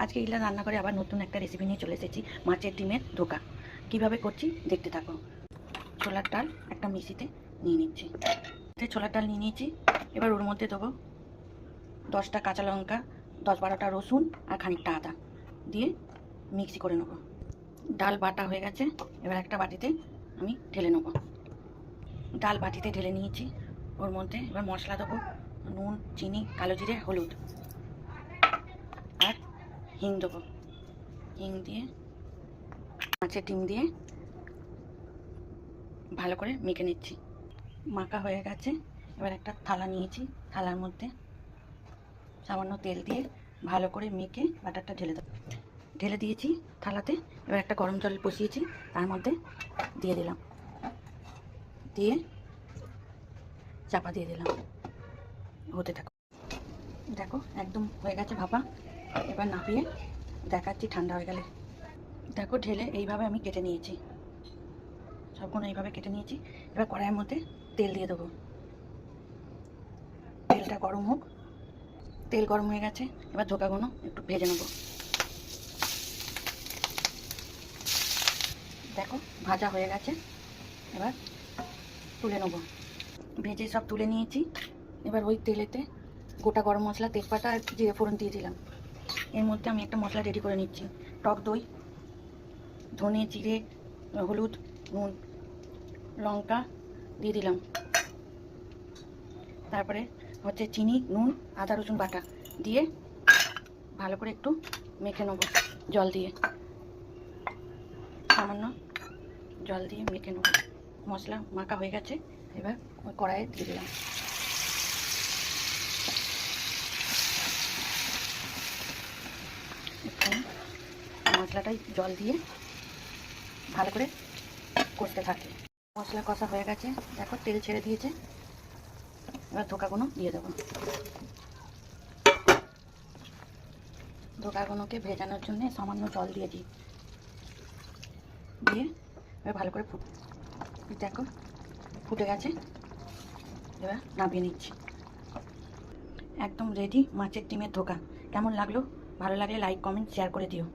আজকে ইলা রান্না করে আবার নতুন একটা রেসিপি নিয়ে চলে এসেছি, মাছের ডিমের ধোকা। কিভাবে করছি দেখতে থাকো। ছোলার ডাল একটা মিক্সিতে নিয়ে নিচ্ছি। ছোলার ডাল নিয়ে নিয়েছি। এবার ওর মধ্যে দেবো 10টা কাঁচা লঙ্কা, 10-12টা রসুন আর খানিকটা আদা দিয়ে মিক্সি করে নেবো। ডাল বাটা হয়ে গেছে। এবার একটা বাটিতে আমি ঢেলে নেবো। ডাল বাটিতে ঢেলে নিয়েছি। ওর মধ্যে এবার মশলা দেবো, নুন, চিনি, কালো জিরে, হলুদ আর হিং দেবো। হিং দিয়ে মাছের ডিম দিয়ে ভালো করে মেখে নিচ্ছি। মাখা হয়ে গেছে। এবার একটা থালা নিয়েছি, থালার মধ্যে সামান্য তেল দিয়ে ভালো করে মেখে বাটারটা ঢেলে দেবো। ঢেলে দিয়েছি থালাতে। এবার একটা গরম জল বসিয়েছি, তার মধ্যে দিয়ে দিলাম, দিয়ে চাপা দিয়ে দিলাম, হতে থাকো। দেখো একদম হয়ে গেছে ভাপা। এবার নাপিয়ে দেখাচ্ছি ঠান্ডা হয়ে গেলে। দেখো ঢেলে এইভাবে আমি কেটে নিয়েছি, সবগুলো এইভাবে কেটে নিয়েছি। এবার কড়াইয়ের মধ্যে তেল দিয়ে দেবো। তেলটা গরম হোক। তেল গরম হয়ে গেছে। এবার ধোকাগুলো একটু ভেজে নেব। দেখো ভাজা হয়ে গেছে। এবার তুলে নেব। ভেজে সব তুলে নিয়েছি। এবার ওই তেলেতে গোটা গরম মশলা, তেজপাতা আর জিরে ফোড়ন দিয়ে দিলাম। এর মধ্যে আমি একটা মশলা রেডি করে নিচ্ছি। টক দই, ধনে, জিরে, হলুদ, নুন, লঙ্কা দিয়ে দিলাম। তারপরে হচ্ছে চিনি, নুন, আদা রসুন বাটা দিয়ে ভালো করে একটু মেখে নেব জল দিয়ে। সামান্য জল দিয়ে মেখে নেব। মশলা মাখা হয়ে গেছে। এবার ওই কড়াইয়ে দিয়ে দিলাম। মশলাটাই জল দিয়ে ভালো করে কষতে থাকে। মশলা কষা হয়ে গেছে। দেখো তেল ছেড়ে দিয়েছে। এবার ধোকাগুলো দিয়ে দেবো। ধোকাগুলোকে ভেজানোর জন্য সামান্য জল দিয়ে দিই। দিয়ে এবার ভালো করে দেখো ফুটে গেছে। এবার নামিয়ে নিচ্ছি। একদম রেডি মাছের ডিমের ধোকা। কেমন লাগলো? ভালো লাগলে লাইক, কমেন্ট, শেয়ার করে দিও।